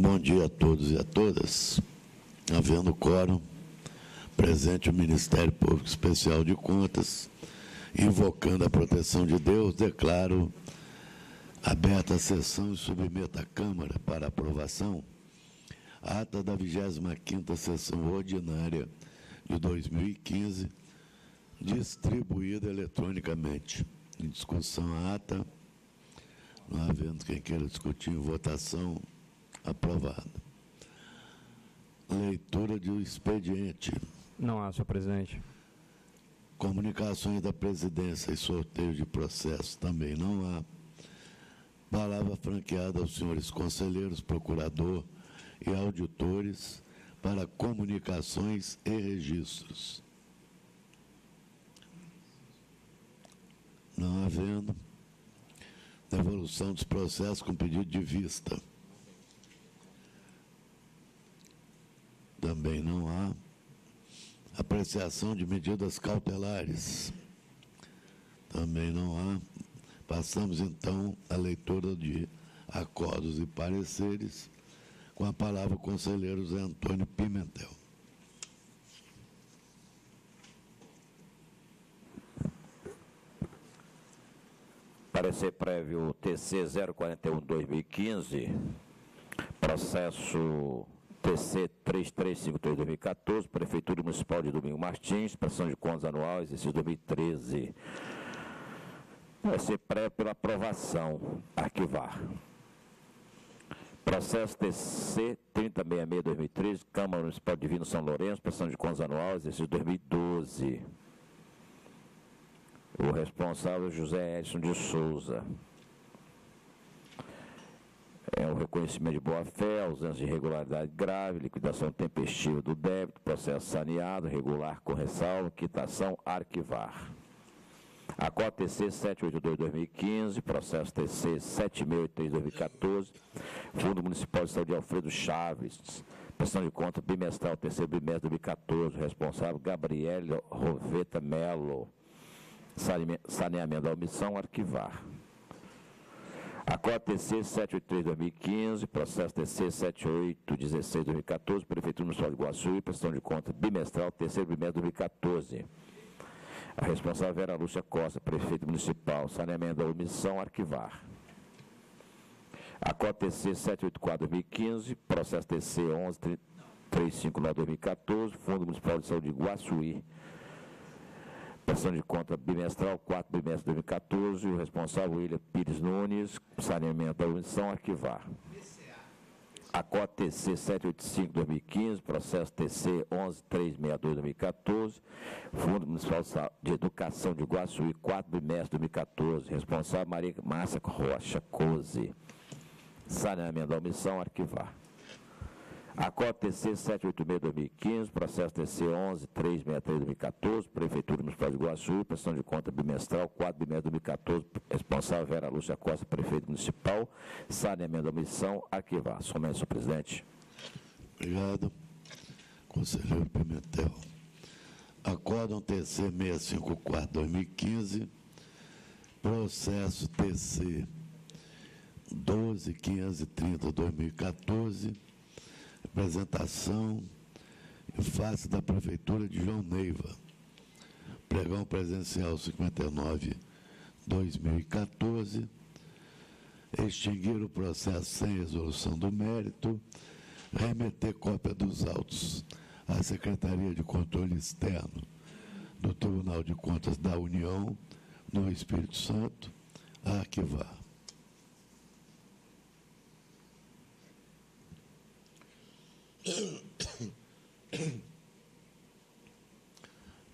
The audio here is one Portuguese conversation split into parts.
Bom dia a todos e a todas. Havendo quórum, presente o Ministério Público Especial de Contas, invocando a proteção de Deus, declaro aberta a sessão e submeto à Câmara para aprovação a ata da 25ª sessão ordinária de 2015, distribuída eletronicamente. Em discussão a ata, não havendo quem queira discutir, em votação, aprovado. Leitura do expediente. Não há, senhor presidente. Comunicações da presidência e sorteio de processo também não há. Palavra franqueada aos senhores conselheiros, procurador e auditores para comunicações e registros. Não havendo. Devolução dos processos com pedido de vista. Também não há. Apreciação de medidas cautelares. Também não há. Passamos, então, à leitura de acordos e pareceres, com a palavra o conselheiro Zé Antônio Pimentel. Parecer prévio TC 041/2015, processo TC 3353/2014, Prefeitura Municipal de Domingo Martins, prestação de contas anual, exercício 2013. Parecer prévio pela aprovação, arquivar. Processo TC 3066/2013, Câmara Municipal de Divino São Lourenço, prestação de contas anual, exercício 2012. O responsável José Edson de Souza. É o reconhecimento de boa-fé, ausência de irregularidade grave, liquidação tempestiva do débito, processo saneado, regular com ressalva, quitação, arquivar. Acordo TC 782/2015, processo TC 7683/2014, Fundo Municipal de Saúde Alfredo Chaves, prestação de conta bimestral, terceiro bimestre de 2014, responsável Gabriele Roveta Melo. Saneamento da omissão, arquivar. Acordo TC 783/2015, processo TC 7816/2014, Prefeitura Municipal de Iguaçu, prestação de conta bimestral, terceiro bimestre de 2014. A responsável Vera Lúcia Costa, Prefeito Municipal, saneamento da omissão, arquivar. Acordo TC 784/2015, processo TC 11359/2014, Fundo Municipal de Saúde de Iguaçuí, prestação de conta bimestral, 4 bimestre de 2014, o responsável William Pires Nunes, saneamento da omissão, arquivar. Acordo TC 785/2015, processo TC 11362/2014, Fundo Municipal de Educação de Iguaçuí, 4 bimestre de 2014, responsável Maria Márcia Rocha Cose, saneamento da omissão, arquivar. Acordo TC 786/2015, processo TC 11363/2014, Prefeitura Municipal de Iguaçu, prestação de conta bimestral, 4 bimestre de 2014, responsável Vera Lúcia Costa, Prefeito Municipal, saneamento da omissão, arquivar. Somente, senhor presidente. Obrigado, conselheiro Pimentel. Acórdão TC 654/2015, processo TC 12530/2014, representação em face da Prefeitura de João Neiva, pregão presencial 59/2014, extinguir o processo sem resolução do mérito, remeter cópia dos autos à Secretaria de Controle Externo do Tribunal de Contas da União, no Espírito Santo, arquivar.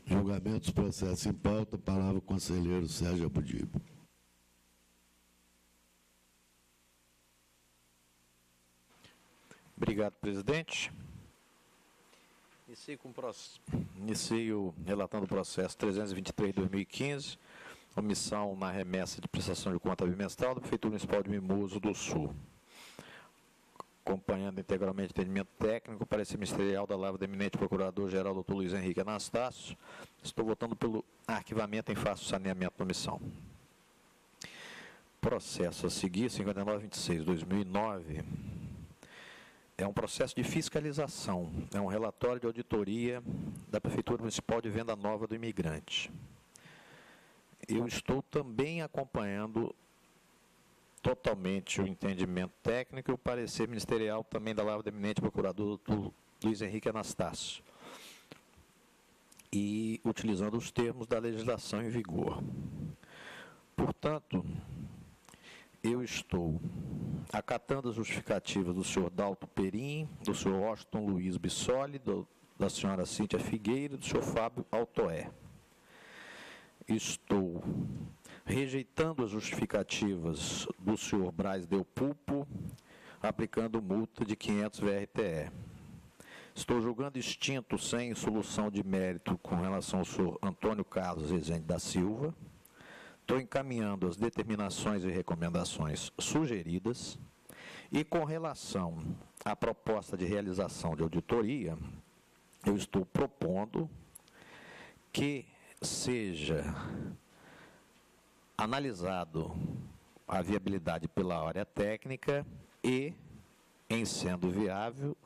Julgamento dos processos em pauta, palavra o conselheiro Sérgio Abudibo. Obrigado, presidente. Inicio relatando o processo 323/2015, omissão na remessa de prestação de conta bimestral da Prefeitura Municipal de Mimoso do Sul. Acompanhando integralmente o entendimento técnico, parecer ministerial da lavra do eminente procurador-geral Dr. Luiz Henrique Anastácio, estou votando pelo arquivamento em face do saneamento da omissão. Processo a seguir, 5926/2009, é um processo de fiscalização, é um relatório de auditoria da Prefeitura Municipal de Venda Nova do Imigrante. Eu estou também acompanhando totalmente o entendimento técnico e o parecer ministerial também da Lavra do Eminente Procurador Dr. Luiz Henrique Anastácio, e utilizando os termos da legislação em vigor. Portanto, eu estou acatando as justificativas do senhor Dalto Perim, do senhor Washington Luiz Bissoli, da senhora Cíntia Figueira e do senhor Fábio Altoé. Estou rejeitando as justificativas do senhor Braz Del Pulpo, aplicando multa de 500 VRTE. Estou julgando extinto sem solução de mérito com relação ao senhor Antônio Carlos Rezende da Silva. Estou encaminhando as determinações e recomendações sugeridas e, com relação à proposta de realização de auditoria, eu estou propondo que seja analisado a viabilidade pela área técnica e, em sendo viável,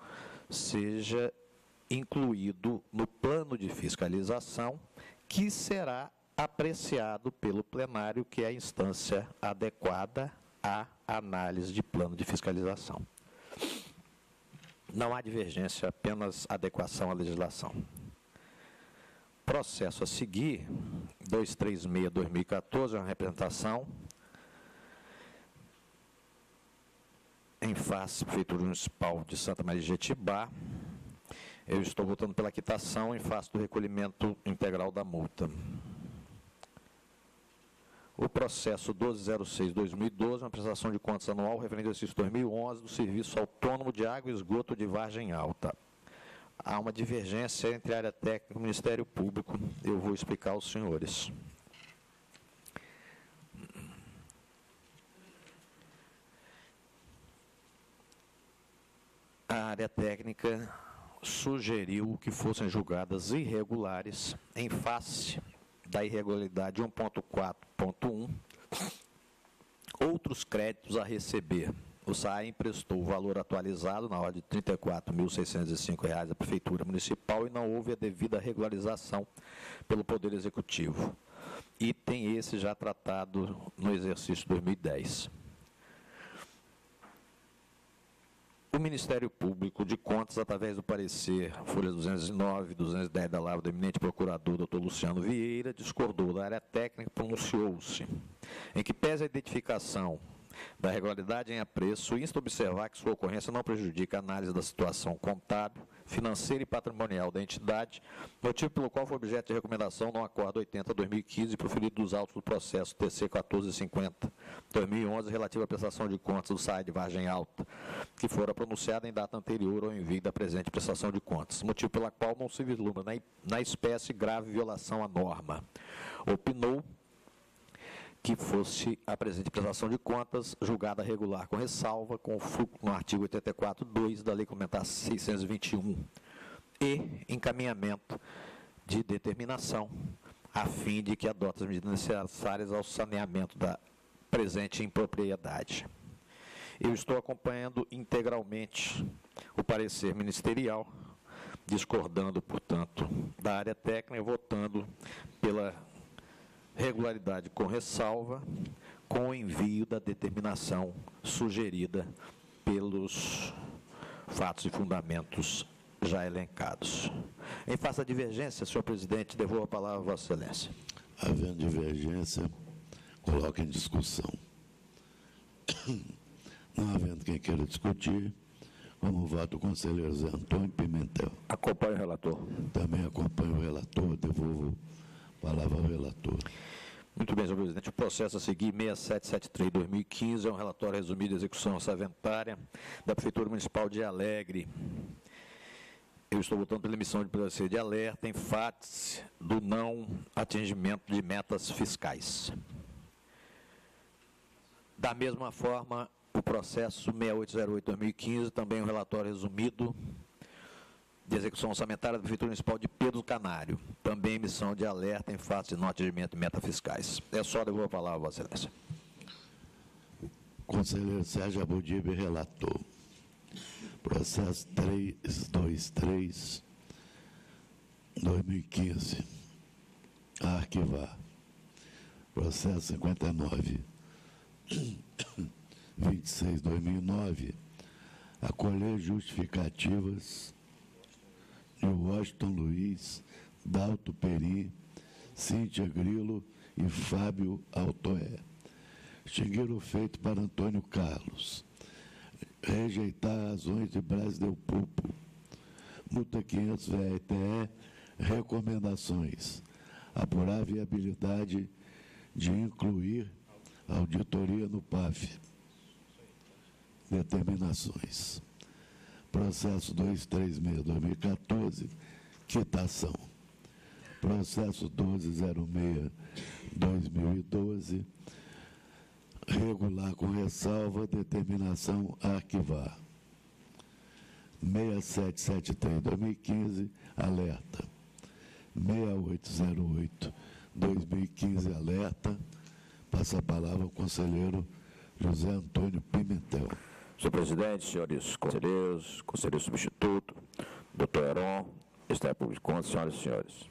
seja incluído no plano de fiscalização, que será apreciado pelo plenário, que é a instância adequada à análise de plano de fiscalização. Não há divergência, apenas adequação à legislação. Processo a seguir, 236/2014, é uma representação em face da Prefeitura Municipal de Santa Maria de Jetibá. Eu estou votando pela quitação em face do recolhimento integral da multa. O processo 1206/2012, uma prestação de contas anual referente ao exercício 2011 do Serviço Autônomo de Água e Esgoto de Vargem Alta. Há uma divergência entre a área técnica e o Ministério Público. Eu vou explicar aos senhores. A área técnica sugeriu que fossem julgadas irregulares em face da irregularidade 1.4.1, outros créditos a receber. O SAE emprestou o valor atualizado na ordem de R$ 34.605 à Prefeitura Municipal e não houve a devida regularização pelo Poder Executivo. Item esse já tratado no exercício 2010. O Ministério Público de Contas, através do parecer folhas 209 e 210 da Lavra do Eminente Procurador Dr. Luciano Vieira, discordou da área técnica e pronunciou-se em que, pese a identificação da regularidade em apreço, insta a observar que sua ocorrência não prejudica a análise da situação contábil, financeira e patrimonial da entidade, motivo pelo qual foi objeto de recomendação no Acordo 80/2015 proferido dos autos do processo TC 1450/2011 relativo à prestação de contas do SAE de Vargem Alta, que fora pronunciada em data anterior ao envio da presente prestação de contas, motivo pela qual não se vislumbra na espécie grave violação à norma. Opinou que fosse a presente prestação de contas julgada regular com ressalva, com no artigo 84.2 da Lei Complementar 621, e encaminhamento de determinação, a fim de que adote as medidas necessárias ao saneamento da presente impropriedade. Eu estou acompanhando integralmente o parecer ministerial, discordando, portanto, da área técnica, votando pela regularidade com ressalva, com o envio da determinação sugerida pelos fatos e fundamentos já elencados. Em face da divergência, senhor presidente, devolvo a palavra a Vossa Excelência. Havendo divergência, coloque em discussão. Não havendo quem queira discutir, como voto o conselheiro Zé Antônio Pimentel. Acompanhe o relator. Também acompanho o relator, devolvo a palavra ao relator. Muito bem, senhor presidente. O processo a seguir, 6773/2015, é um relatório resumido de execução orçamentária da Prefeitura Municipal de Alegre. Eu estou votando pela emissão de parecer de alerta em face do não atingimento de metas fiscais. Da mesma forma, o processo 6808/2015, também um relatório resumido de execução orçamentária da Prefeitura Municipal de Pedro Canário. Também emissão de alerta em face de não atingimento de metas fiscais. É só devolver a palavra, Vossa Excelência. Conselheiro Sérgio Abudibe, relator. Processo 323/2015. A arquivar. Processo 59/26/2009. Acolher justificativas de Washington Luiz, Dalto Peri, Cíntia Grilo e Fábio Altoé. Extinguir o feito para Antônio Carlos. Rejeitar razões de Brás Del Pulpo. Multa 500 VRTE. Recomendações. Apurar a viabilidade de incluir auditoria no PAF. Determinações. Processo 236/2014, quitação. Processo 1206/2012, regular com ressalva, determinação a arquivar. 6773/2015, alerta. 6808/2015, alerta. Passa a palavra ao conselheiro José Antônio Pimentel. Senhor presidente, senhores conselheiros, conselheiro substituto, doutor Heron, Ministério Público de Contas, senhoras e senhores.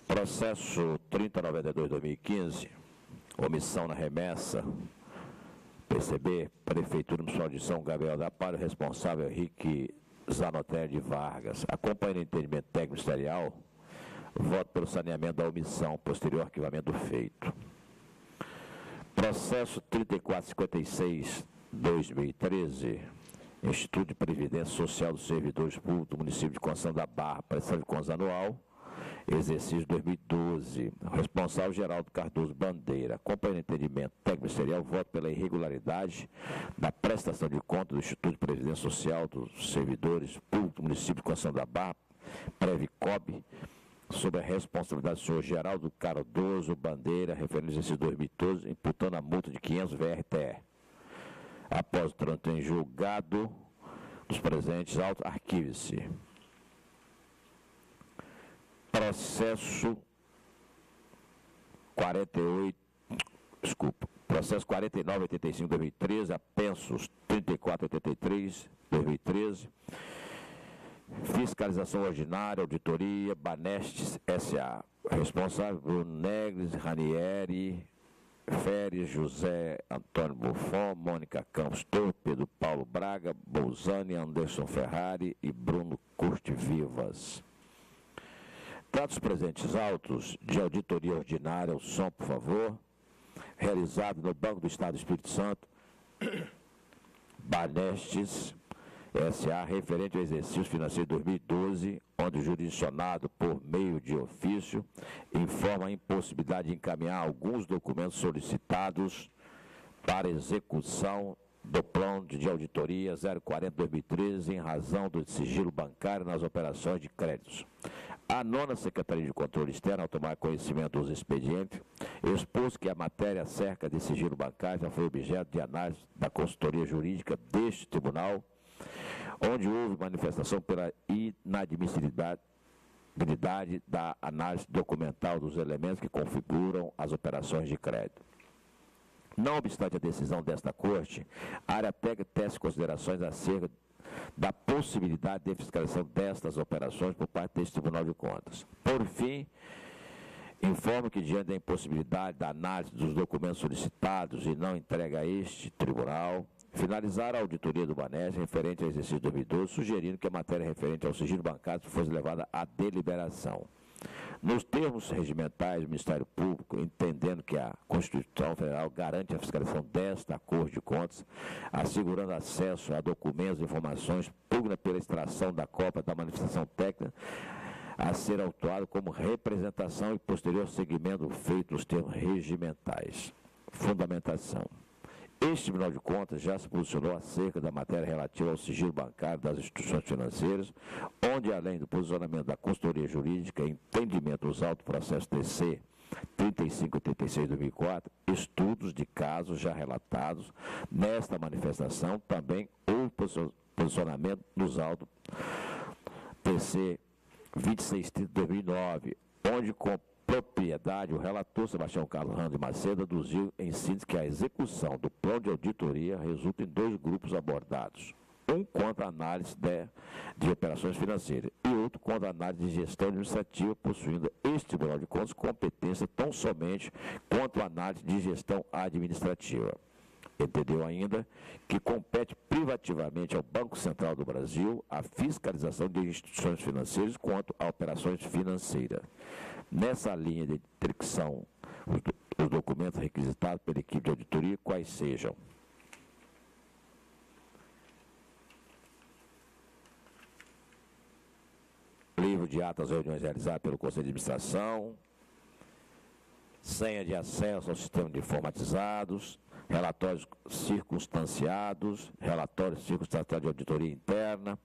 Processo 3092/2015, omissão na remessa, PCB, Prefeitura Municipal de São Gabriel da Palha, responsável Henrique Zanotelli de Vargas. Acompanhando o entendimento técnico ministerial, voto pelo saneamento da omissão, posterior arquivamento do feito. Processo 3456/2013, Instituto de Previdência Social dos Servidores Públicos do Município de Conceição da Barra, prestação de contas anual, exercício 2012. Responsável Geraldo Cardoso Bandeira. Acompanhando o entendimento técnico ministerial, voto pela irregularidade da prestação de contas do Instituto de Previdência Social dos Servidores Públicos do Município de Conceição da Barra, Previcob, sob a responsabilidade do senhor Geraldo Cardoso Bandeira, referente ao exercício 2012, imputando a multa de 500 VRTE. Após o trânsito em julgado dos presentes autos, arquive-se. Processo 4985/2013, apensos 3483/2013, fiscalização ordinária, auditoria, Banestes S.A. Responsável, Bruno Negres, Ranieri, Férez, José Antônio Buffon, Mônica Campos Torpedo, Paulo Braga, Bolzani, Anderson Ferrari e Bruno Curte Vivas. Trata os presentes autos de auditoria ordinária, o som, por favor, realizado no Banco do Estado do Espírito Santo, Banestes S.A., referente ao exercício financeiro 2012, onde o jurisdicionado, por meio de ofício, informa a impossibilidade de encaminhar alguns documentos solicitados para execução do plano de auditoria 040/2013, em razão do sigilo bancário nas operações de créditos. A 9ª Secretaria de Controle Externo, ao tomar conhecimento dos expedientes, expôs que a matéria acerca de sigilo bancário já foi objeto de análise da consultoria jurídica deste tribunal, onde houve manifestação pela inadmissibilidade da análise documental dos elementos que configuram as operações de crédito. Não obstante a decisão desta Corte, a área técnica tece considerações acerca da possibilidade de fiscalização destas operações por parte deste Tribunal de Contas. Por fim, informo que, diante da impossibilidade da análise dos documentos solicitados e não entrega a este Tribunal, finalizar a auditoria do Banestes referente ao exercício 2012, sugerindo que a matéria referente ao sigilo bancário fosse levada à deliberação. Nos termos regimentais do Ministério Público, entendendo que a Constituição Federal garante a fiscalização desta Corte de Contas, assegurando acesso a documentos e informações, pugna pela extração da cópia da manifestação técnica a ser autuado como representação e posterior seguimento feito nos termos regimentais. Fundamentação. Este Tribunal de Contas já se posicionou acerca da matéria relativa ao sigilo bancário das instituições financeiras, onde, além do posicionamento da consultoria jurídica e entendimento dos autos processos TC 3586/2004, estudos de casos já relatados nesta manifestação, também houve posicionamento nos autos TC 2630/2009, onde propriedade, o relator Sebastião Carlos Rando Macedo aduziu em síntese que a execução do plano de auditoria resulta em 2 grupos abordados. Um quanto à análise de operações financeiras e outro quanto à análise de gestão administrativa, possuindo este Tribunal de Contas competência tão somente quanto à análise de gestão administrativa. Entendeu ainda que compete privativamente ao Banco Central do Brasil a fiscalização de instituições financeiras quanto a operações financeiras. Nessa linha de intersecção, os documentos requisitados pela equipe de auditoria, quais sejam: livro de atas reuniões realizadas pelo Conselho de Administração, senha de acesso ao sistema de informatizados, relatórios circunstanciados, relatórios circunstanciados de auditoria interna,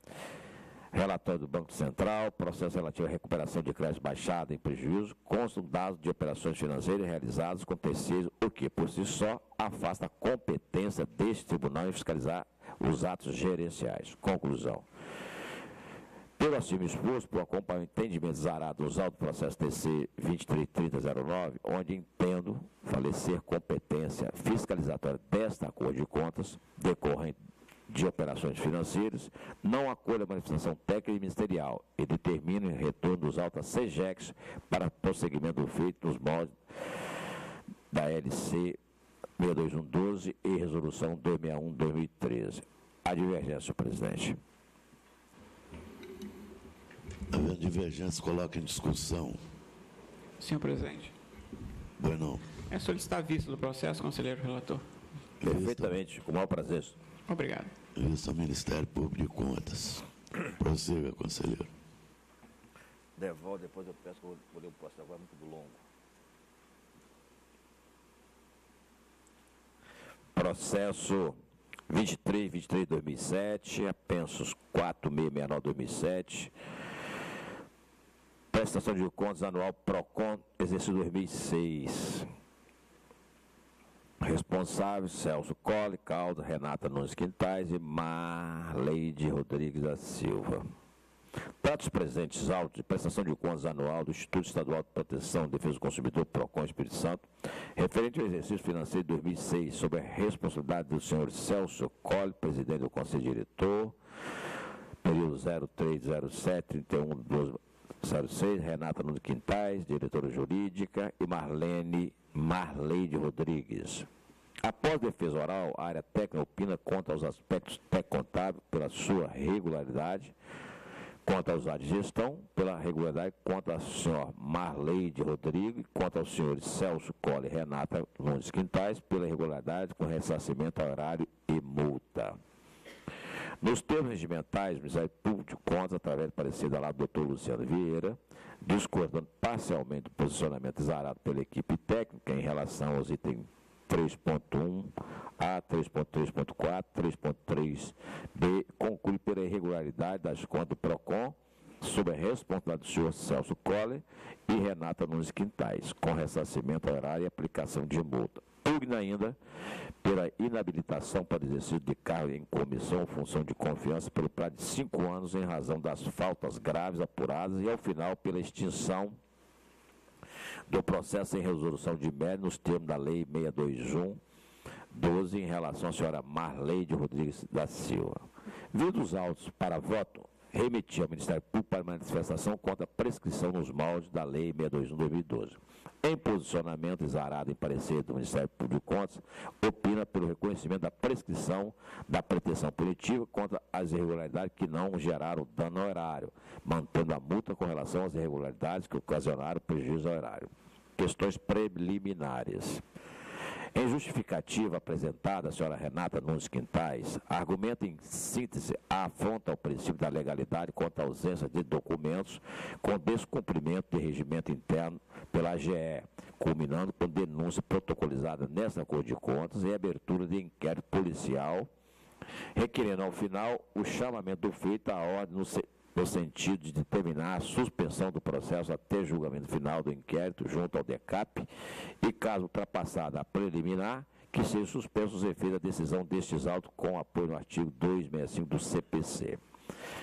relatório do Banco Central, processo relativo à recuperação de crédito baixado em prejuízo, constam dados de operações financeiras realizadas com terceiros, o que, por si só, afasta a competência deste tribunal em fiscalizar os atos gerenciais. Conclusão. Pelo acima exposto, por acompanhar o entendimento zarado dos autos do processo TC 233009, onde entendo falecer competência fiscalizatória desta Corte de Contas, decorrente de operações financeiras, não acolho a manifestação técnica e ministerial e determino o retorno dos autos a SEGEX para prosseguimento do feito nos moldes da LC 62112 e Resolução 261-2013. A divergência, senhor presidente. Havendo divergência, coloca em discussão. Senhor presidente. Bueno. É solicitar a vista do processo, conselheiro relator. Perfeitamente, com o maior prazer. Obrigado. Vista ao Ministério Público de Contas. Prossiga, conselheiro. Devolve, depois eu peço que eu vou ler o processo agora, muito longo. Processo 23-2007, apensos 4669-2007, prestação de contas anual PROCON, exercício 2006. Responsáveis, Celso Colle, Caldas, Renata Nunes Quintais e Marleide Rodrigues da Silva. Dados presentes autos de prestação de contas anual do Instituto Estadual de Proteção e Defesa do Consumidor, PROCON Espírito Santo, referente ao exercício financeiro de 2006, sob a responsabilidade do senhor Celso Colle, presidente do Conselho Diretor, período 0307-31-12-06, Renata Nunes Quintais, diretora jurídica, e Marleide Rodrigues. Após defesa oral, a área técnica opina quanto aos aspectos técnico-contábeis pela sua regularidade, quanto aos áreas de gestão, pela regularidade, quanto ao senhor Marleide Rodrigues, quanto aos senhores Celso Colle e Renata Nunes Quintais, pela regularidade com ressarcimento horário e multa. Nos termos regimentais, o Ministério Público de Contas, através do parecer da lá do Dr. Luciano Vieira, discordando parcialmente do posicionamento exarado pela equipe técnica em relação aos itens 3.1 A, 3.3.4, 3.3b, conclui pela irregularidade das contas do PROCON, sob a responsabilidade do senhor Celso Colle e Renata Nunes Quintais, com ressarcimento horário e aplicação de multa. Pugna ainda pela inabilitação para exercício de cargo em comissão ou função de confiança pelo prazo de 5 anos em razão das faltas graves apuradas e, ao final, pela extinção do processo em resolução de mérito nos termos da Lei 621/12 em relação à senhora Marleide Rodrigues da Silva. Vindo os autos para voto, remeti ao Ministério Público para manifestação contra a prescrição nos moldes da Lei 621/2012. Em posicionamento exarado em parecer do Ministério Público de Contas, opina pelo reconhecimento da prescrição da pretensão punitiva contra as irregularidades que não geraram dano ao erário, mantendo a multa com relação às irregularidades que ocasionaram prejuízo ao erário. Questões preliminares. Em justificativa apresentada, a senhora Renata Nunes Quintais argumenta em síntese a afronta ao princípio da legalidade quanto à ausência de documentos com descumprimento de regimento interno pela AGE, culminando com denúncia protocolizada nesta Corte de Contas e abertura de inquérito policial, requerendo ao final o chamamento do feito à ordem no sentido de determinar a suspensão do processo até julgamento final do inquérito junto ao DECAP e, caso ultrapassada a preliminar, que sejam suspensos os efeitos da decisão destes autos com apoio no artigo 265 do CPC.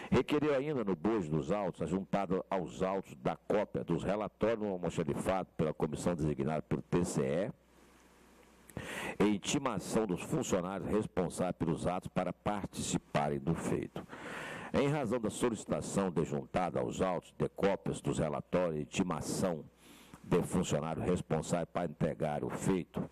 Requeriu ainda no bojo dos autos, ajuntado aos autos da cópia dos relatórios no almoxarifado pela comissão designada pelo TCE, e intimação dos funcionários responsáveis pelos atos para participarem do feito. Em razão da solicitação desjuntada aos autos de cópias dos relatórios e intimação de funcionário responsável para entregar o feito,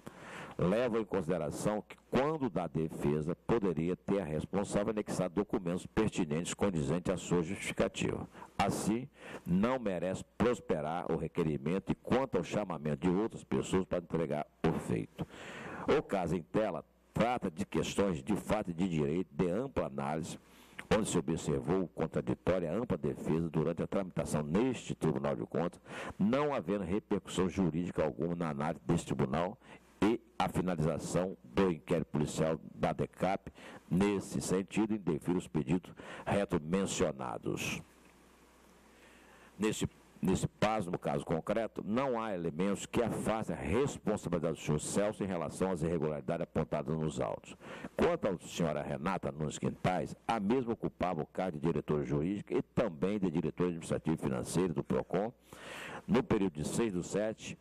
levam em consideração que, quando da defesa, poderia ter a responsável anexado documentos pertinentes condizentes à sua justificativa. Assim, não merece prosperar o requerimento e quanto ao chamamento de outras pessoas para entregar o feito. O caso em tela trata de questões de fato e de direito de ampla análise, onde se observou o contraditório e a ampla defesa durante a tramitação neste Tribunal de Contas, não havendo repercussão jurídica alguma na análise deste tribunal e a finalização do inquérito policial da DECAP, nesse sentido, indefere os pedidos reto-mencionados. Nesse caso, no caso concreto, não há elementos que afastem a responsabilidade do senhor Celso em relação às irregularidades apontadas nos autos. Quanto à senhora Renata Nunes Quintais, a mesma ocupava o cargo de diretora jurídica e também de diretora administrativa e financeira do PROCON, no período de 6/7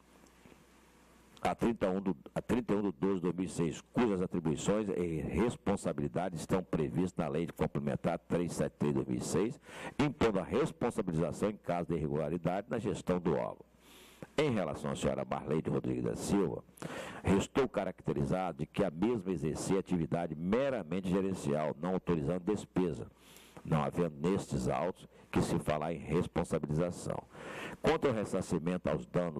a 31 de 12 de 2006, cujas atribuições e responsabilidades estão previstas na Lei de Complementar 373 de 2006, impondo a responsabilização em caso de irregularidade na gestão do órgão. Em relação à senhora Marleide Rodrigues da Silva, restou caracterizado de que a mesma exercia atividade meramente gerencial, não autorizando despesa, não havendo nestes autos que se falar em responsabilização. Quanto ao ressarcimento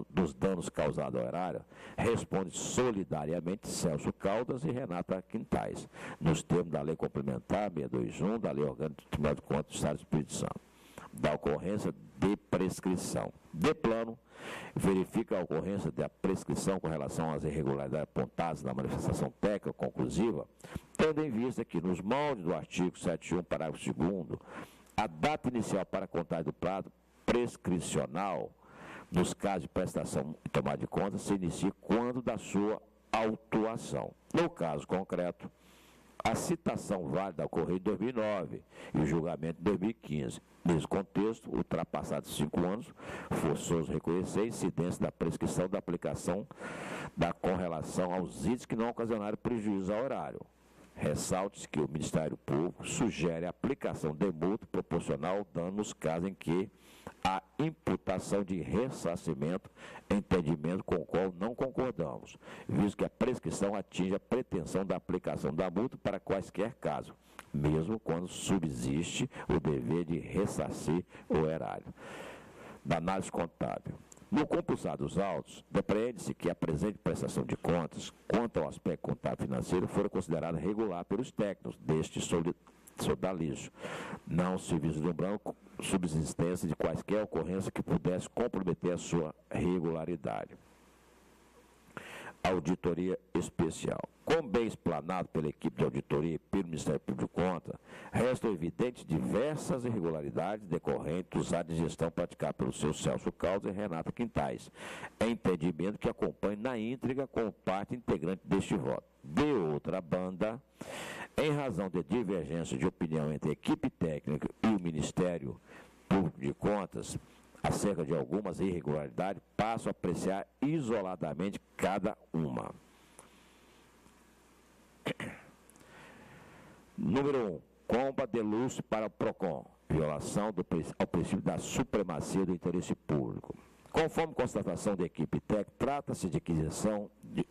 dos danos causados ao erário, responde solidariamente Celso Caldas e Renata Quintais, nos termos da Lei Complementar 621, da Lei Orgânica do Tribunal de Contas do Estado do Espírito Santo, da ocorrência de prescrição. De plano, verifica a ocorrência da prescrição com relação às irregularidades apontadas na manifestação técnica conclusiva, tendo em vista que, nos moldes do artigo 71, parágrafo 2º, a data inicial para a contagem do prazo prescricional, nos casos de prestação e tomada de conta, se inicia quando da sua autuação. No caso concreto, a citação válida ocorreu em 2009 e o julgamento em 2015. Nesse contexto, ultrapassados 5 anos, forçoso reconhecer a incidência da prescrição da aplicação com relação aos itens que não ocasionaram prejuízo ao erário. Ressalte-se que o Ministério Público sugere a aplicação de multa proporcional ao dano nos casos em que a imputação de ressarcimento, entendimento com o qual não concordamos, visto que a prescrição atinge a pretensão da aplicação da multa para quaisquer casos, mesmo quando subsiste o dever de ressarcir o erário. Da análise contábil. No compulsado dos autos, depreende-se que a presente prestação de contas, quanto ao aspecto contábil financeiro, fora considerada regular pelos técnicos deste sodalício, não se vislumbrando subsistência de quaisquer ocorrência que pudesse comprometer a sua regularidade. Auditoria especial. Como bem explanado pela equipe de auditoria e pelo Ministério Público de Contas, restam evidentes diversas irregularidades decorrentes dos atos de gestão praticados pelo seu Celso Caldas e Renata Quintais, entendimento que acompanha na íntegra como parte integrante deste voto. De outra banda, em razão de divergência de opinião entre a equipe técnica e o Ministério Público de Contas, acerca de algumas irregularidades, passo a apreciar isoladamente cada uma. Número 1. Compra de luxo para o PROCON. Violação ao princípio da supremacia do interesse público. Conforme constatação da equipe técnica, trata-se de aquisição de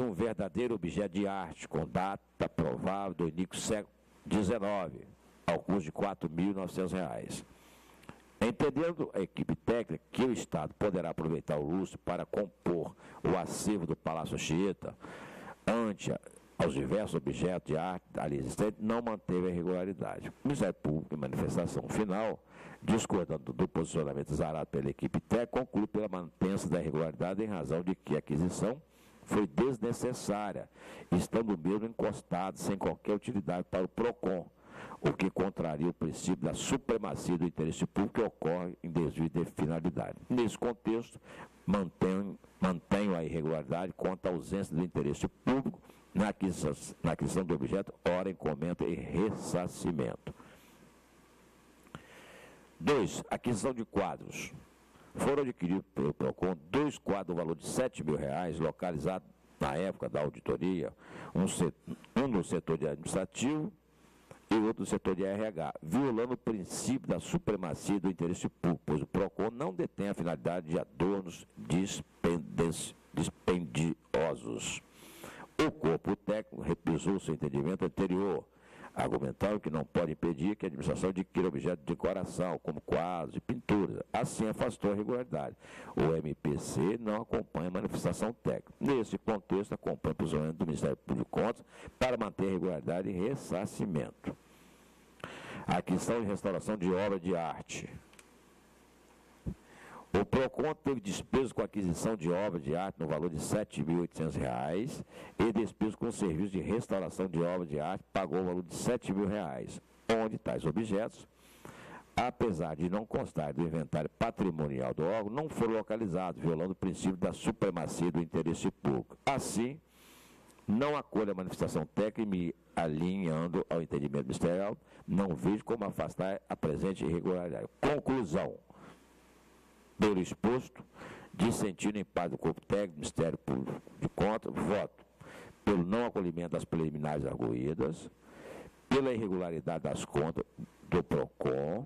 um verdadeiro objeto de arte, com data provável do início do século XIX, ao custo de R$ 4.900. Entendendo a equipe técnica que o Estado poderá aproveitar o luxo para compor o acervo do Palácio Anchieta, ante aos diversos objetos de arte ali existentes, não manteve a irregularidade. O Ministério Público, em manifestação final, discordando do posicionamento exarado pela equipe técnica, conclui pela mantença da irregularidade em razão de que a aquisição foi desnecessária, estando mesmo encostado sem qualquer utilidade para o PROCON, o que contraria o princípio da supremacia do interesse público que ocorre em desvio de finalidade. Nesse contexto, mantenho a irregularidade quanto à ausência do interesse público na aquisição do objeto, ora encomenda e ressarcimento. 2. Aquisição de quadros. Foram adquiridos pelo PROCON 2 quadros no valor de R$ 7.000, localizados na época da auditoria, um no setor de administrativo e outro no setor de RH, violando o princípio da supremacia do interesse público, pois o PROCON não detém a finalidade de adornos dispendiosos. O corpo técnico repisou seu entendimento anterior, argumentando que não pode impedir que a administração adquira objetos de decoração, como quadros e pinturas. Assim, afastou a irregularidade. O MPC não acompanha a manifestação técnica. Nesse contexto, acompanha o posicionamento do Ministério Público de Contas para manter a regularidade e ressarcimento. Aquisição e restauração de obra de arte. O PROCON teve despesas com aquisição de obra de arte no valor de R$ 7.800 e despesas com serviço de restauração de obra de arte pagou o valor de R$ 7.000, onde tais objetos, apesar de não constar do inventário patrimonial do órgão, não foram localizados, violando o princípio da supremacia do interesse público. Assim, não acolho a manifestação técnica e me alinhando ao entendimento ministerial, não vejo como afastar a presente irregularidade. Conclusão. Pelo exposto, dissentindo em paz do corpo técnico do Ministério Público de Contas, voto pelo não acolhimento das preliminares arguídas, pela irregularidade das contas do PROCON,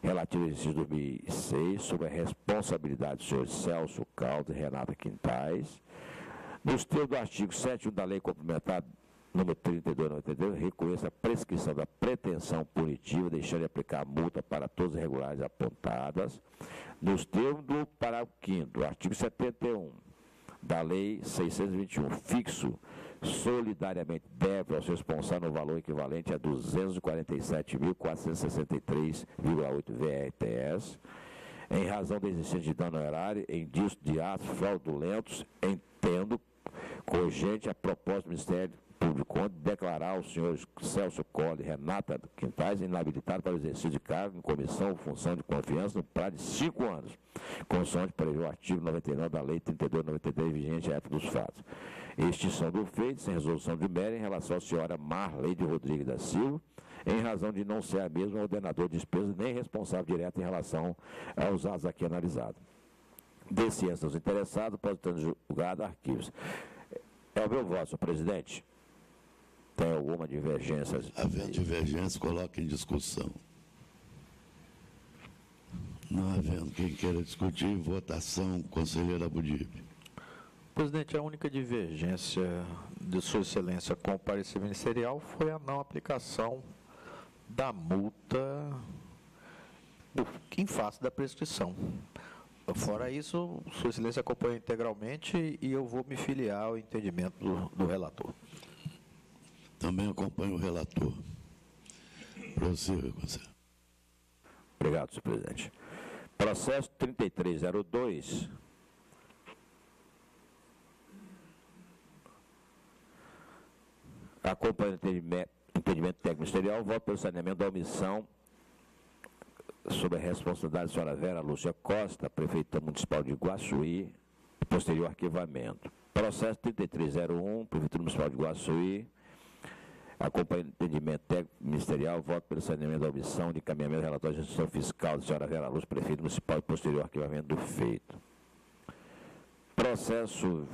relativo ao exercício 2006, sob a responsabilidade dos senhores Celso Caldas e Renata Quintais, nos termos do artigo 7º da Lei Complementar número 32/92, reconheça a prescrição da pretensão punitiva, deixando de aplicar a multa para todas as irregularidades apontadas, nos termos do parágrafo 5º do artigo 71 da Lei 621, fixo solidariamente deve aos responsáveis no valor equivalente a R$ 247.463,8 VRTS, em razão da existência de dano horário em indício de atos fraudulentos, entendo cogente a proposta do Ministério Público de declarar aos senhores Celso Collor e Renata Quintais inabilitados para o exercício de cargo em comissão ou função de confiança no prazo de 5 anos, consoante prevê o artigo 99 da Lei 32/93, vigente à época dos fatos. Extinção do feito, sem resolução de mérito, em relação à senhora Marleide Rodrigues da Silva, em razão de não ser a mesma ordenador de despesas nem responsável direto em relação aos atos aqui analisados. De ciência aos interessados, pode ter julgado arquivos. É o meu voto, senhor presidente. Tem alguma divergência? Havendo divergência, coloque em discussão. Não havendo quem queira discutir, votação, conselheiro Abudib. Presidente, a única divergência de Sua Excelência com o parecer ministerial foi a não aplicação da multa em face da prescrição. Fora isso, Sua Excelência acompanha integralmente e eu vou me filiar ao entendimento do relator. Também acompanho o relator. Prossiga, conselheiro. Obrigado, senhor presidente. Processo 3302. Acompanho o entendimento técnico ministerial, voto pelo saneamento da omissão sob a responsabilidade da senhora Vera Lúcia Costa, prefeita municipal de Iguaçuí, e posterior arquivamento. Processo 3301, prefeitura municipal de Iguaçuí, acompanho o entendimento técnico ministerial, voto pelo saneamento da omissão de encaminhamento relatório de gestão fiscal da senhora Vera Lúcia, prefeita municipal, e posterior arquivamento do feito. Processo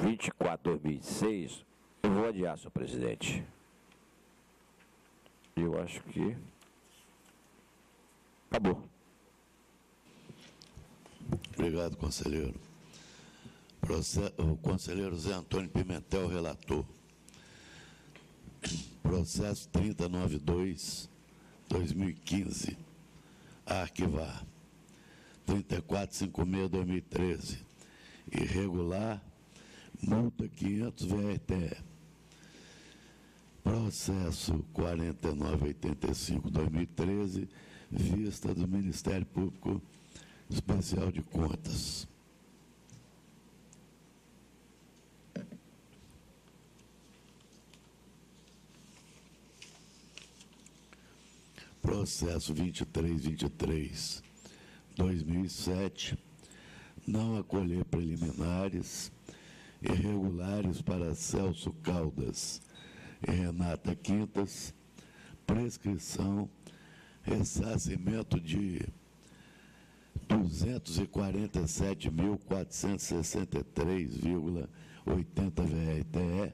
24/2006, eu vou adiar, senhor presidente. Eu acho que acabou. Obrigado, conselheiro. O conselheiro Zé Antônio Pimentel, relator. Processo 3092/2015, a arquivar. 3456/2013, irregular, multa 500 VRTE. Processo 4985/2013, vista do Ministério Público Especial de Contas. Processo 2323/2007, não acolher preliminares irregulares para Celso Caldas e Renata Quintas, prescrição, ressarcimento de R$ 247.463,80 VRTE,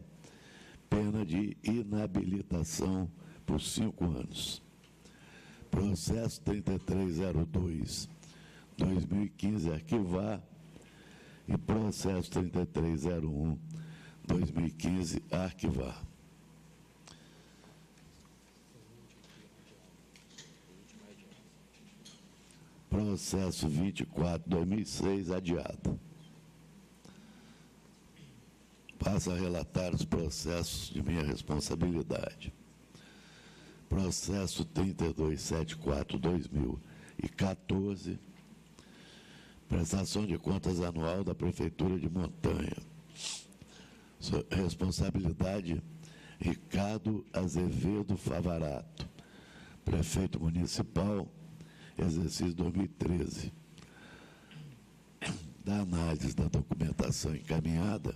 pena de inabilitação por 5 anos. Processo 3302/2015, arquivar, e processo 3301/2015, arquivar. Processo 24/2006, adiado. Passo a relatar os processos de minha responsabilidade. Processo 3274/2014, prestação de contas anual da Prefeitura de Montanha. Responsabilidade: Ricardo Azevedo Favarato, prefeito municipal, exercício 2013. Da análise da documentação encaminhada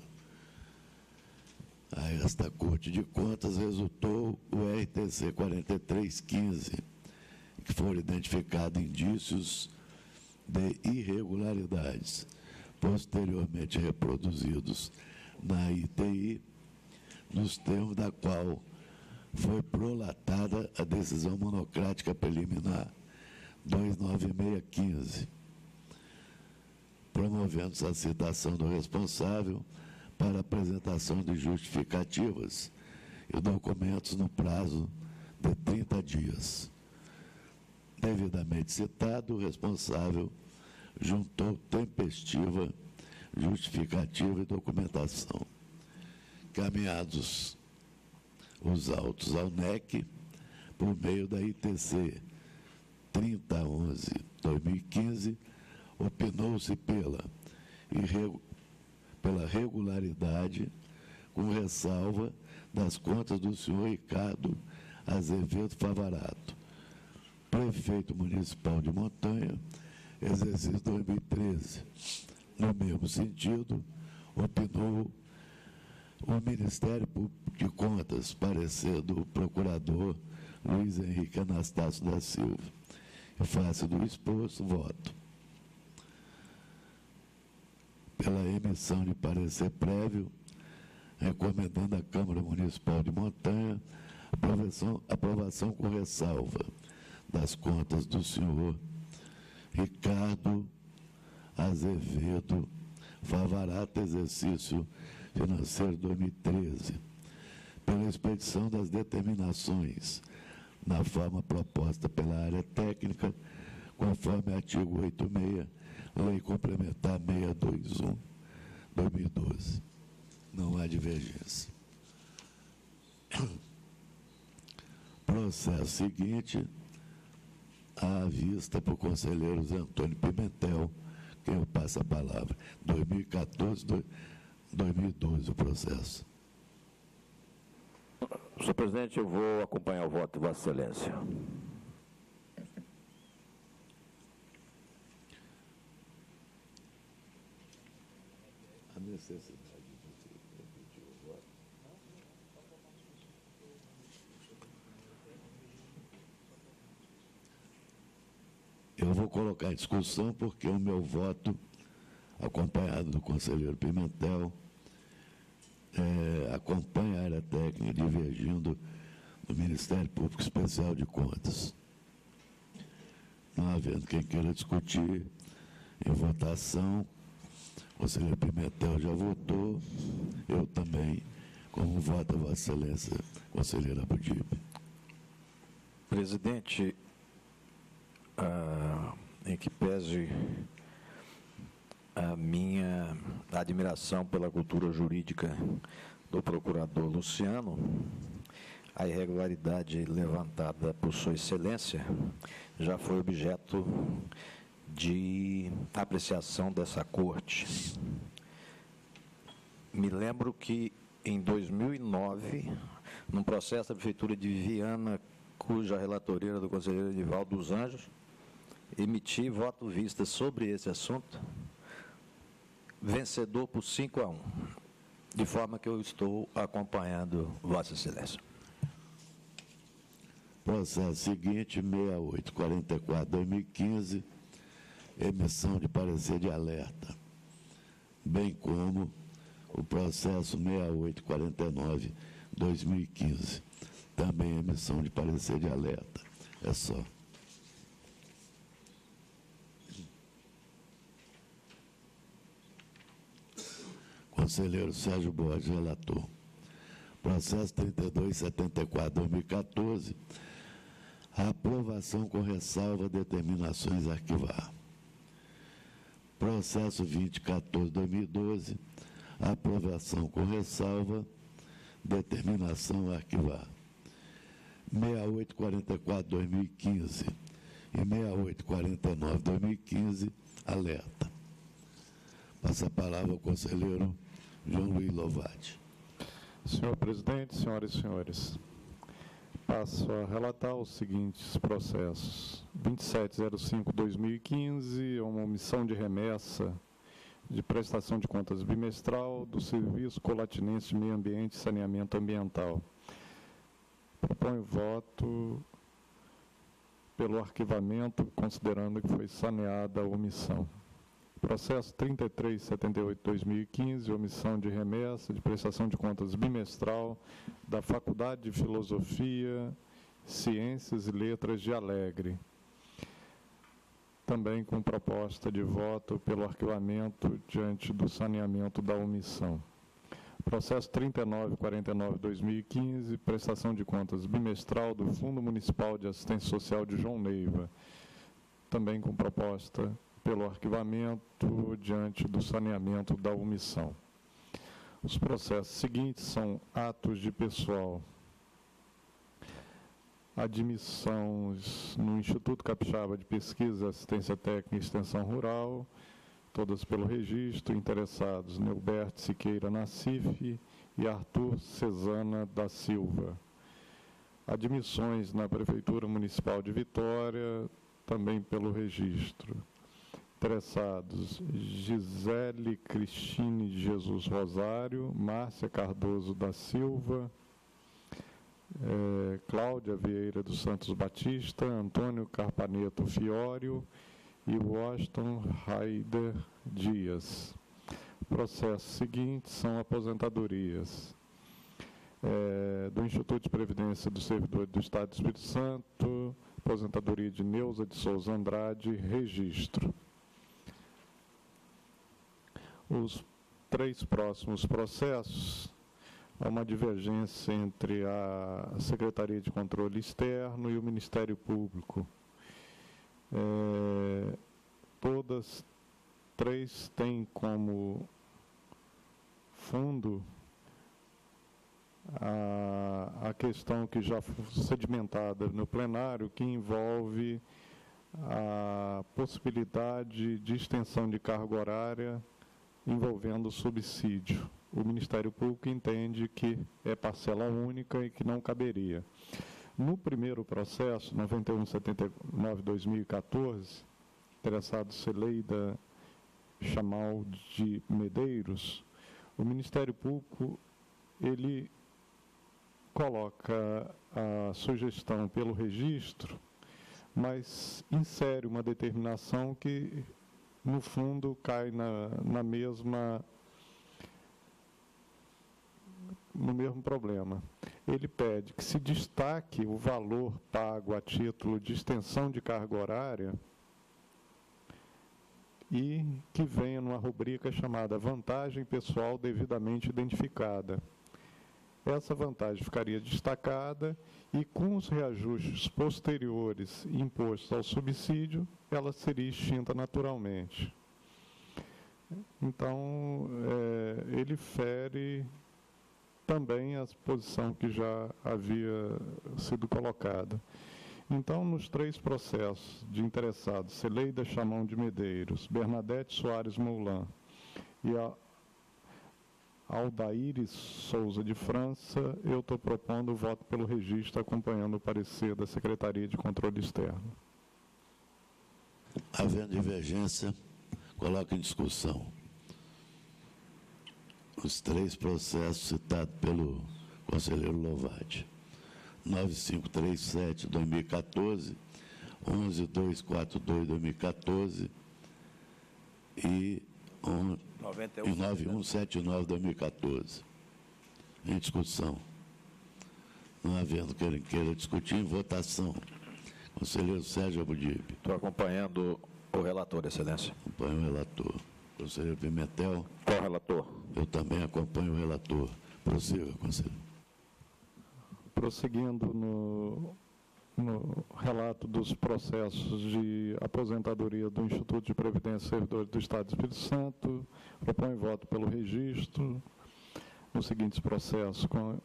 a esta Corte de Contas, resultou o RTC 4315, que foram identificados indícios de irregularidades, posteriormente reproduzidos na ITI, nos termos da qual foi prolatada a decisão monocrática preliminar 29615, promovendo-se a citação do responsável para apresentação de justificativas e documentos no prazo de 30 dias. Devidamente citado, o responsável juntou tempestiva, justificativa e documentação. Caminhados os autos ao NEC, por meio da ITC 3011/2015, opinou-se pela regularidade, com ressalva das contas do senhor Ricardo Azevedo Favarato, prefeito municipal de Montanha, exercício 2013. No mesmo sentido, opinou o Ministério Público de Contas, parecer do procurador Luiz Henrique Anastácio da Silva. Em face do exposto, voto pela emissão de parecer prévio, recomendando à Câmara Municipal de Montanha aprovação com ressalva das contas do senhor Ricardo Azevedo Favarato, exercício financeiro 2013, pela expedição das determinações na forma proposta pela área técnica, conforme artigo 86, Lei Complementar 621/2012. Não há divergência. Processo seguinte, à vista para o conselheiro Zé Antônio Pimentel, quem eu passo a palavra. 2014-2012 o processo. Senhor presidente, eu vou acompanhar o voto de Vossa Excelência. A necessidade de repetir o voto. Eu vou colocar em discussão porque o meu voto, acompanhado do conselheiro Pimentel, acompanha a área técnica, divergindo do Ministério Público Especial de Contas. Não havendo quem queira discutir em votação, o conselheiro Pimentel já votou, eu também, como vota Vossa Excelência, conselheira Abudib. Presidente, em que pese a minha admiração pela cultura jurídica do procurador Luciano, a irregularidade levantada por Sua Excelência já foi objeto de apreciação dessa Corte. Me lembro que, em 2009, num processo da Prefeitura de Viana, cuja relatoria era do conselheiro Edivaldo dos Anjos, emiti voto vista sobre esse assunto, vencedor por 5-1. De forma que eu estou acompanhando Vossa Excelência. Processo seguinte, 6844-2015, emissão de parecer de alerta, bem como o processo 6849-2015, também emissão de parecer de alerta. É só. Conselheiro Sérgio Borges, relator. Processo 3274-2014, aprovação com ressalva, determinações a arquivar. Processo 2014-2012, aprovação com ressalva, determinação a arquivar. 6844-2015 e 6849-2015, alerta. Passa a palavra ao conselheiro João Luiz Lovati. Senhor presidente, senhoras e senhores, passo a relatar os seguintes processos. 2705-2015, uma omissão de remessa de prestação de contas bimestral do Serviço Colatinense de Meio Ambiente e Saneamento Ambiental. Proponho voto pelo arquivamento, considerando que foi saneada a omissão. Processo 3378-2015, omissão de remessa de prestação de contas bimestral da Faculdade de Filosofia, Ciências e Letras de Alegre. Também com proposta de voto pelo arquivamento diante do saneamento da omissão. Processo 3949-2015, prestação de contas bimestral do Fundo Municipal de Assistência Social de João Neiva. Também com proposta pelo arquivamento diante do saneamento da omissão. Os processos seguintes são atos de pessoal. Admissões no Instituto Capixaba de Pesquisa, Assistência Técnica e Extensão Rural, todas pelo registro, interessados Neubert Siqueira Nassif e Arthur Cesana da Silva. Admissões na Prefeitura Municipal de Vitória, também pelo registro. Interessados Gisele Cristine de Jesus Rosário, Márcia Cardoso da Silva, Cláudia Vieira dos Santos Batista, Antônio Carpaneto Fiório e Washington Raider Dias. Processos seguintes são aposentadorias. Do Instituto de Previdência do Servidor do Estado do Espírito Santo, aposentadoria de Neuza de Souza Andrade, registro. Os três próximos processos, há uma divergência entre a Secretaria de Controle Externo e o Ministério Público. Todas três têm como fundo a questão que já foi sedimentada no plenário, que envolve a possibilidade de extensão de carga horária envolvendo subsídio. O Ministério Público entende que é parcela única e que não caberia. No primeiro processo, 9179-2014, interessado Celeida Chamal de Medeiros, o Ministério Público ele coloca a sugestão pelo registro, mas insere uma determinação que, no fundo, cai no mesmo problema. Ele pede que se destaque o valor pago a título de extensão de carga horária e que venha numa rubrica chamada vantagem pessoal devidamente identificada. Essa vantagem ficaria destacada e, com os reajustes posteriores impostos ao subsídio, ela seria extinta naturalmente. Então, ele fere também a posição que já havia sido colocada. Então, nos três processos de interessados, Celeida Chamão de Medeiros, Bernadette Soares Moulan e a Aldaíris Souza de França, eu estou propondo o voto pelo registro, acompanhando o parecer da Secretaria de Controle Externo. Havendo divergência, coloque em discussão. os 3 processos citados pelo conselheiro Lovati. 9537, 2014, 11242, 2014 e 9179, 2014. Em discussão. Não havendo quem queira discutir, em votação. Conselheiro Sérgio Abudib. Estou acompanhando o relator, Excelência. Acompanho o relator. Conselheiro Pimentel. Qual relator? Eu também acompanho o relator. Prossiga, conselheiro. Prosseguindo no relato dos processos de aposentadoria do Instituto de Previdência e Servidores do Estado do Espírito Santo, proponho voto pelo registro. Nos seguintes processos, com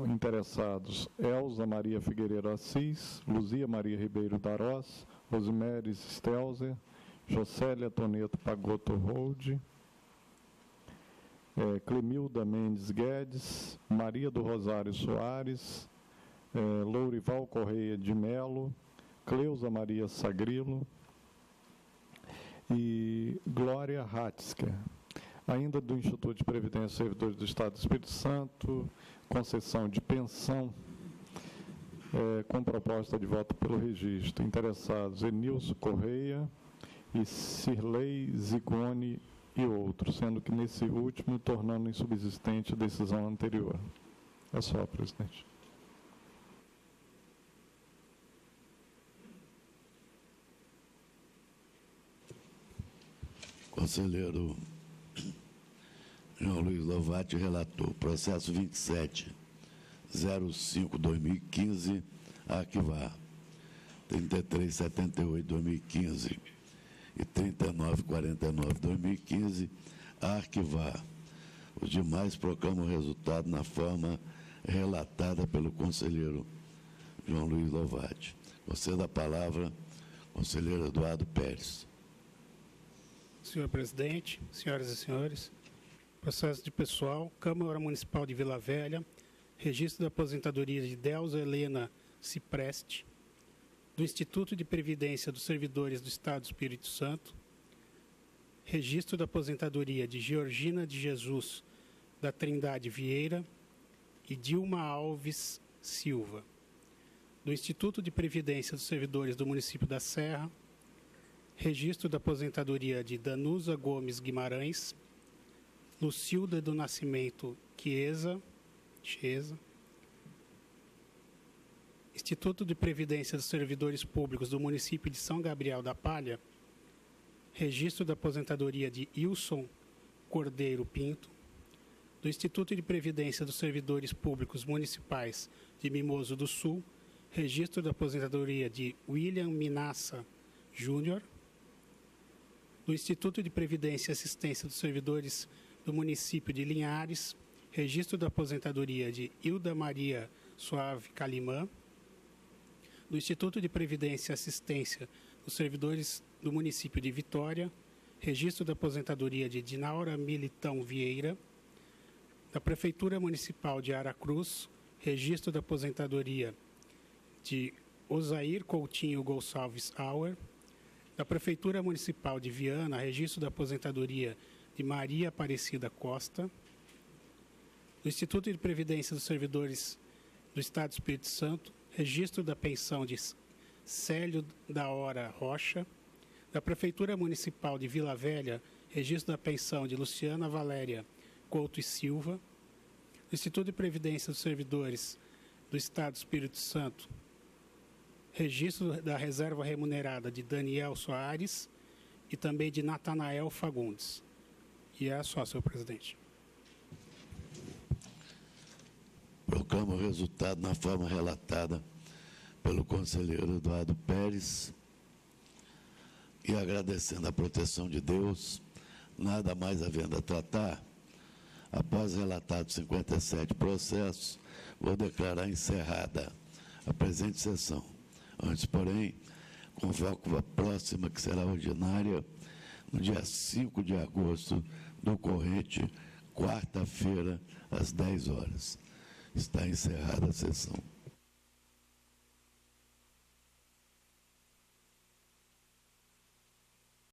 interessados: Elza Maria Figueiredo Assis, Luzia Maria Ribeiro Darós, Rosimeres Stelzer, Jocélia Toneto Pagotto Hold, Clemilda Mendes Guedes, Maria do Rosário Soares, Lourival Correia de Melo, Cleusa Maria Sagrilo e Glória Hatzker. Ainda do Instituto de Previdência e Servidores do Estado do Espírito Santo, concessão de pensão, com proposta de voto pelo registro. Interessados: Enilson Correia e Cirlei Zigoni e outros, sendo que nesse último tornando insubsistente a decisão anterior. É só, presidente. Conselheiro João Luiz Lovati, relator. Processo 2705-2015, arquivar. 3378-2015 e 3949-2015, arquivar. Os demais proclamam o resultado na forma relatada pelo conselheiro João Luiz Lovati. Conceda a palavra, conselheiro Eduardo Pérez. Senhor presidente, senhoras e senhores, processo de pessoal, Câmara Municipal de Vila Velha, registro da aposentadoria de Delza Helena Cipreste, do Instituto de Previdência dos Servidores do Estado do Espírito Santo, registro da aposentadoria de Georgina de Jesus da Trindade Vieira e Dilma Alves Silva, do Instituto de Previdência dos Servidores do Município da Serra, registro da aposentadoria de Danusa Gomes Guimarães, Lucilda do Nascimento Chiesa, Instituto de Previdência dos Servidores Públicos do Município de São Gabriel da Palha, registro da aposentadoria de Ilson Cordeiro Pinto, do Instituto de Previdência dos Servidores Públicos Municipais de Mimoso do Sul, registro da aposentadoria de William Minassa Júnior, do Instituto de Previdência e Assistência dos Servidores do Município de Linhares, registro da aposentadoria de Hilda Maria Suave Calimã, do Instituto de Previdência e Assistência dos Servidores do Município de Vitória, registro da aposentadoria de Dinaura Militão Vieira, da Prefeitura Municipal de Aracruz, registro da aposentadoria de Osair Coutinho Gonçalves Auer, da Prefeitura Municipal de Viana, registro da aposentadoria de Maria Aparecida Costa, do Instituto de Previdência dos Servidores do Estado do Espírito Santo, registro da pensão de Célio da Hora Rocha, da Prefeitura Municipal de Vila Velha, registro da pensão de Luciana Valéria Couto e Silva, do Instituto de Previdência dos Servidores do Estado do Espírito Santo, registro da reserva remunerada de Daniel Soares e também de Natanael Fagundes. E é só, senhor presidente. Proclamo o resultado na forma relatada pelo conselheiro Eduardo Pérez e agradecendo a proteção de Deus, nada mais havendo a tratar, após relatados 57 processos, vou declarar encerrada a presente sessão. Antes, porém, convoco a próxima, que será ordinária, no dia 5 de agosto do corrente, quarta-feira, às 10 horas. Está encerrada a sessão.